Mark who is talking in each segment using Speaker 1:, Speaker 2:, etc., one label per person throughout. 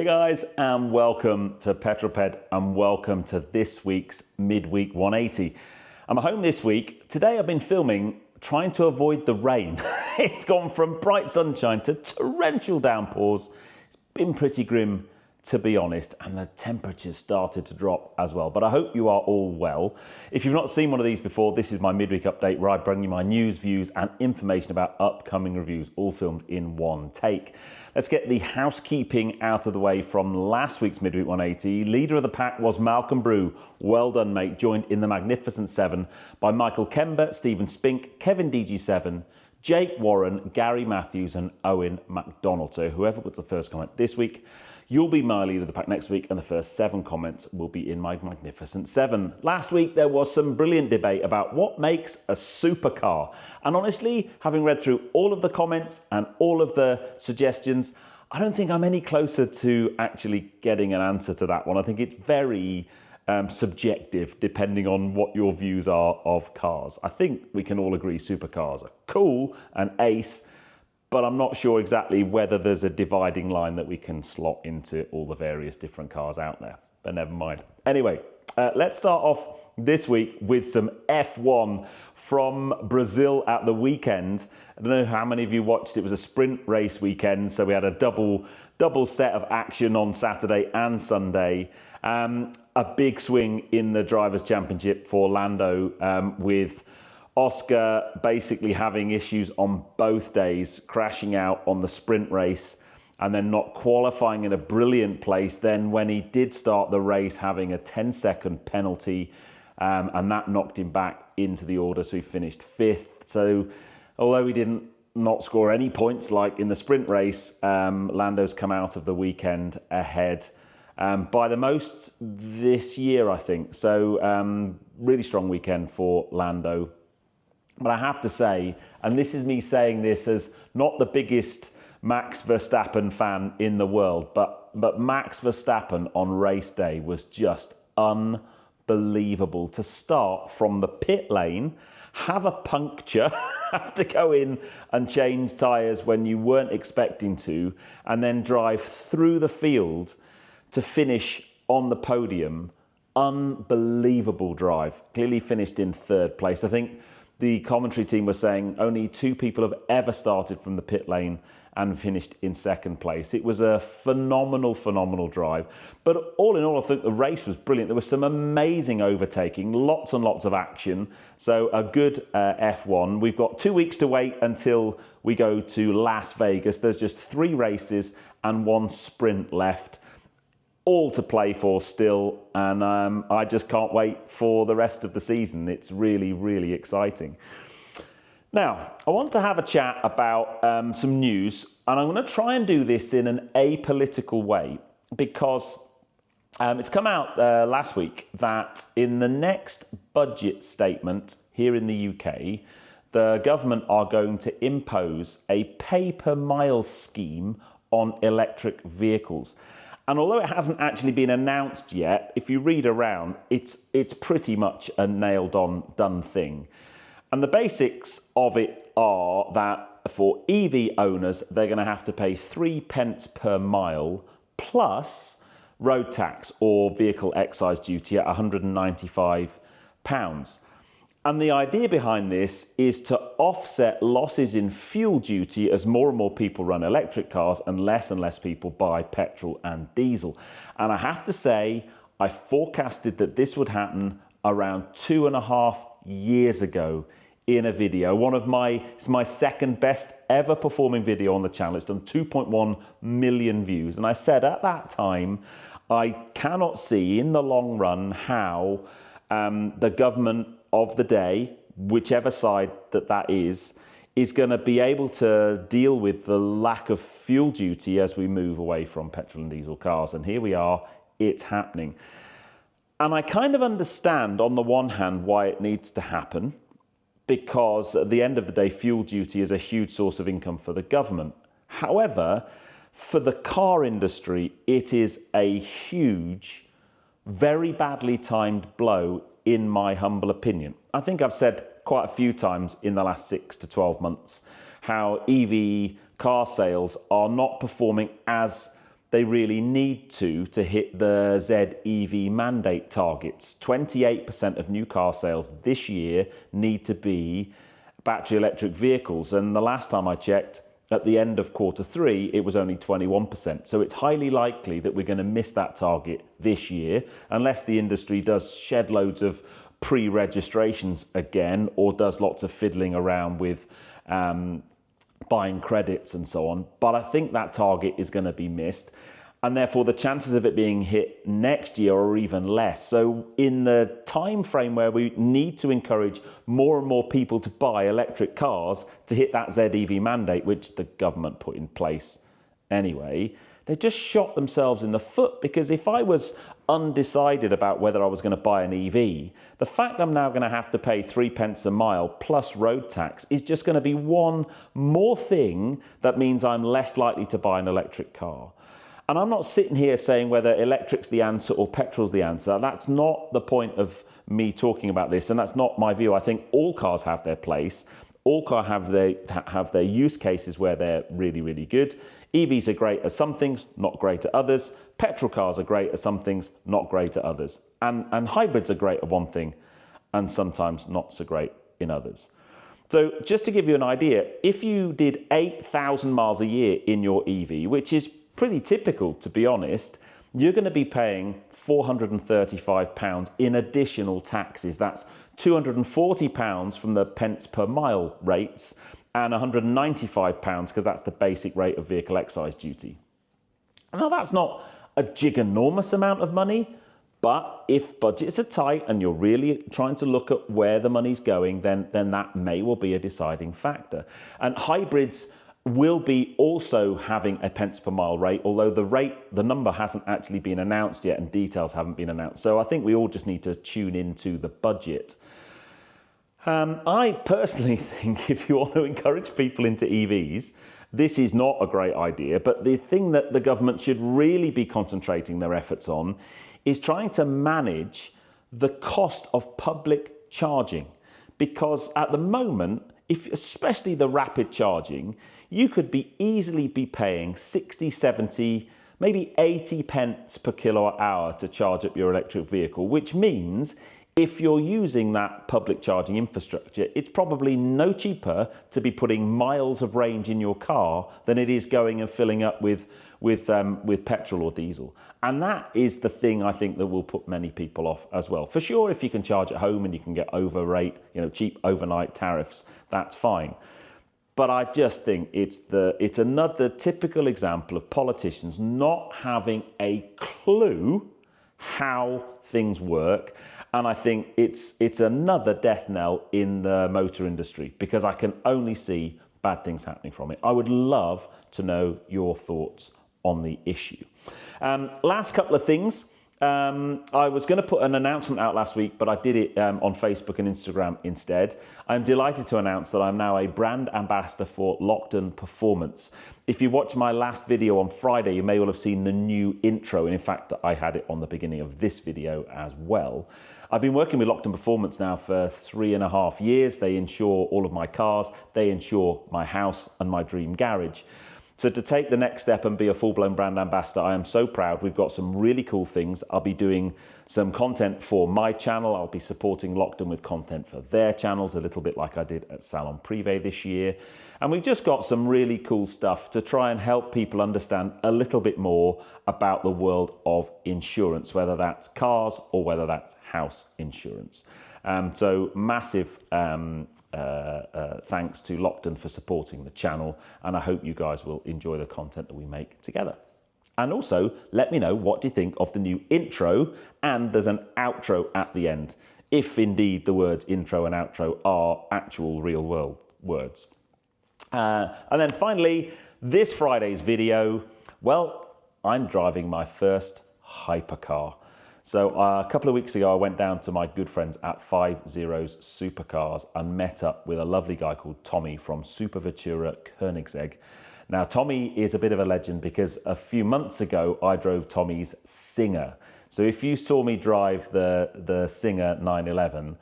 Speaker 1: guys, and welcome to Petrol Ped, and welcome to this week's Midweek 180. I'm home this week. Today I've been filming trying to avoid the rain. It's gone from bright sunshine to torrential downpours. It's been pretty grim, to be honest, and the temperatures started to drop as well. But I hope you are all well. If you've not seen one of these before, this is my midweek update where I bring you my news, views and information about upcoming reviews, all filmed in one take. Let's get the housekeeping out of the way from last week's Midweek 180. Leader of the pack was Malcolm Brew. Well done, mate. Joined in the Magnificent Seven by Michael Kember, Stephen Spink, Kevin DG7, Jake Warren, Gary Matthews and Owen McDonald. So whoever puts the first comment this week, you'll be my leader of the pack next week, and the first 7 comments will be in my Magnificent 7. Last week, there was some brilliant debate about what makes a supercar. And honestly, having read through all of the comments and all of the suggestions, I don't think I'm any closer to actually getting an answer to that one. I think it's very subjective, depending on what your views are of cars. I think we can all agree supercars are cool and ace, but I'm not sure exactly whether there's a dividing line that we can slot into all the various different cars out there, but never mind. Anyway, let's start off this week with some F1 from Brazil at the weekend. I don't know how many of you watched. It was a sprint race weekend, so we had a double set of action on Saturday and Sunday. A big swing in the Drivers' Championship for Lando, with Oscar basically having issues on both days, crashing out on the sprint race and then not qualifying in a brilliant place. Then when he did start the race, having a 10-second penalty, and that knocked him back into the order, so he finished 5th. So although he didn't not score any points like in the sprint race, Lando's come out of the weekend ahead by the most this year, I think. So really strong weekend for Lando. But I have to say, and this is me saying this as not the biggest Max Verstappen fan in the world, but Max Verstappen on race day was just unbelievable. To start from the pit lane, have a puncture, have to go in and change tyres when you weren't expecting to, and then drive through the field to finish on the podium. Unbelievable drive. Clearly finished in 3rd place. I think the commentary team was saying only 2 people have ever started from the pit lane and finished in 2nd place. It was a phenomenal drive. But all in all, I think the race was brilliant. There was some amazing overtaking, lots and lots of action. So a good F1. We've got 2 weeks to wait until we go to Las Vegas. There's just 3 races and 1 sprint left, all to play for still, and I just can't wait for the rest of the season. It's really exciting. Now, I want to have a chat about some news, and I'm going to try and do this in an apolitical way, because it's come out last week that in the next budget statement here in the UK, the government are going to impose a pay-per-mile scheme on electric vehicles. And although it hasn't actually been announced yet, if you read around, it's pretty much a nailed-on done thing. And the basics of it are that for EV owners, they're going to have to pay 3 pence per mile plus road tax or vehicle excise duty at £195. And the idea behind this is to offset losses in fuel duty as more and more people run electric cars and less people buy petrol and diesel. And I have to say, I forecasted that this would happen around 2.5 years ago in a video. It's my second best ever performing video on the channel. It's done 2.1 million views. And I said at that time, I cannot see in the long run how the government of the day, whichever side that is going to be able to deal with the lack of fuel duty as we move away from petrol and diesel cars. And here we are, it's happening. And I kind of understand on the one hand why it needs to happen, because at the end of the day, fuel duty is a huge source of income for the government. However, for the car industry, it is a huge, very badly timed blow, in my humble opinion. I think I've said quite a few times in the last 6 to 12 months how EV car sales are not performing as they really need to hit the ZEV mandate targets. 28% of new car sales this year need to be battery electric vehicles. And the last time I checked, at the end of Q3, it was only 21%. So it's highly likely that we're going to miss that target this year, unless the industry does shed loads of pre-registrations again, or does lots of fiddling around with buying credits and so on. But I think that target is going to be missed, and therefore the chances of it being hit next year are even less. So in the time frame where we need to encourage more and more people to buy electric cars to hit that ZEV mandate, which the government put in place anyway, they just shot themselves in the foot. Because if I was undecided about whether I was going to buy an EV, the fact I'm now going to have to pay 3 pence a mile plus road tax is just going to be one more thing that means I'm less likely to buy an electric car. And I'm not sitting here saying whether electric's the answer or petrol's the answer. That's not the point of me talking about this, and that's not my view. I think all cars have their place. All cars have their use cases where they're really, really good. EVs are great at some things, not great at others. Petrol cars are great at some things, not great at others. And hybrids are great at one thing and sometimes not so great in others. So just to give you an idea, if you did 8,000 miles a year in your EV, which is pretty typical, to be honest, you're going to be paying £435 in additional taxes. That's £240 from the pence per mile rates and £195 because that's the basic rate of vehicle excise duty. Now, that's not a giganormous amount of money, but if budgets are tight and you're really trying to look at where the money's going, then that may well be a deciding factor. And hybrids will be also having a pence per mile rate, although the number hasn't actually been announced yet and details haven't been announced. So I think we all just need to tune into the budget. I personally think if you want to encourage people into EVs, this is not a great idea. But the thing that the government should really be concentrating their efforts on is trying to manage the cost of public charging. Because at the moment, especially the rapid charging, you could easily be paying 60, 70, maybe 80 pence per kilowatt hour to charge up your electric vehicle, which means if you're using that public charging infrastructure, it's probably no cheaper to be putting miles of range in your car than it is going and filling up with petrol or diesel. And that is the thing I think that will put many people off as well. For sure, if you can charge at home and you can get cheap overnight tariffs, that's fine. But I just think it's another typical example of politicians not having a clue how things work. And I think it's another death knell in the motor industry, because I can only see bad things happening from it. I would love to know your thoughts on the issue. Last couple of things. I was going to put an announcement out last week, but I did it on Facebook and Instagram instead. I'm delighted to announce that I'm now a brand ambassador for Lockton Performance. If you watched my last video on Friday, you may well have seen the new intro. And in fact, I had it on the beginning of this video as well. I've been working with Lockton Performance now for 3.5 years. They insure all of my cars. They insure my house and my dream garage. So to take the next step and be a full-blown brand ambassador, I am so proud. We've got some really cool things. I'll be doing some content for my channel. I'll be supporting Lockton with content for their channels, a little bit like I did at Salon Privé this year. And we've just got some really cool stuff to try and help people understand a little bit more about the world of insurance, whether that's cars or whether that's house insurance. So massive thanks to Lockton for supporting the channel, and I hope you guys will enjoy the content that we make together. And also, let me know what do you think of the new intro, and there's an outro at the end, if indeed the words intro and outro are actual real world words. And then finally, this Friday's video, well, I'm driving my first hypercar. So a couple of weeks ago, I went down to my good friends at 50's Supercars and met up with a lovely guy called Tommy from Superventura Koenigsegg. Now, Tommy is a bit of a legend because a few months ago, I drove Tommy's Singer. So if you saw me drive the Singer 911,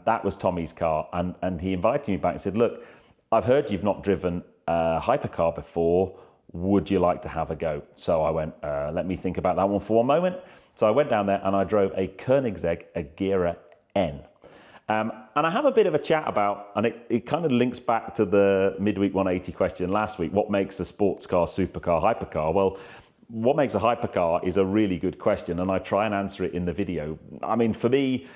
Speaker 1: that was Tommy's car. And he invited me back and said, look, I've heard you've not driven a hypercar before. Would you like to have a go? So I went, let me think about that one for one moment. So I went down there and I drove a Koenigsegg Agera N. And I have a bit of a chat about, and it kind of links back to the midweek 180 question last week, what makes a sports car, supercar, hypercar? Well, what makes a hypercar is a really good question, and I try and answer it in the video. I mean, for me,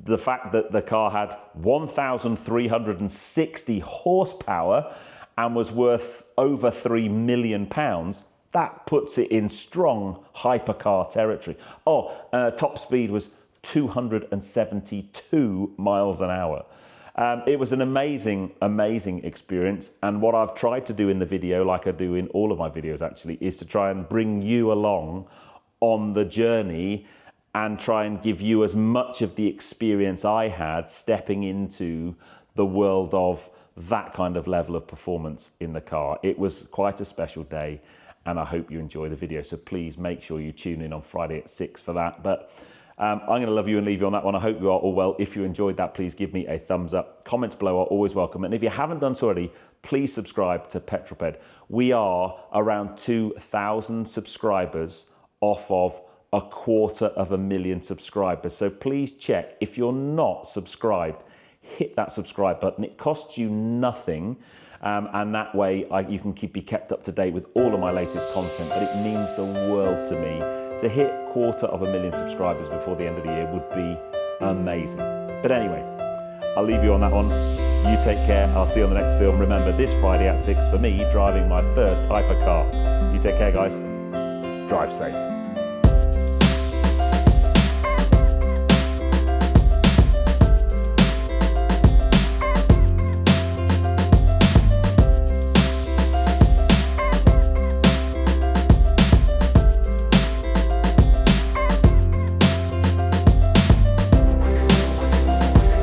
Speaker 1: the fact that the car had 1,360 horsepower and was worth over £3 million, that puts it in strong hypercar territory. Top speed was 272 miles an hour. It was an amazing, amazing experience. And what I've tried to do in the video, like I do in all of my videos actually, is to try and bring you along on the journey and try and give you as much of the experience I had stepping into the world of that kind of level of performance in the car. It was quite a special day, and I hope you enjoy the video. So please make sure you tune in on Friday at 6 for that. But I'm going to love you and leave you on that one. I hope you are all well. If you enjoyed that, please give me a thumbs up. Comments below are always welcome. And if you haven't done so already, please subscribe to Petrol Ped. We are around 2,000 subscribers off of 250,000 subscribers. So please check. If you're not subscribed, hit that subscribe button. It costs you nothing. And that way you can be kept up to date with all of my latest content. But it means the world to me. To hit 250,000 subscribers before the end of the year would be amazing. But anyway, I'll leave you on that one. You take care. I'll see you on the next film. Remember, this Friday at 6 for me, driving my first hypercar. You take care, guys. Drive safe.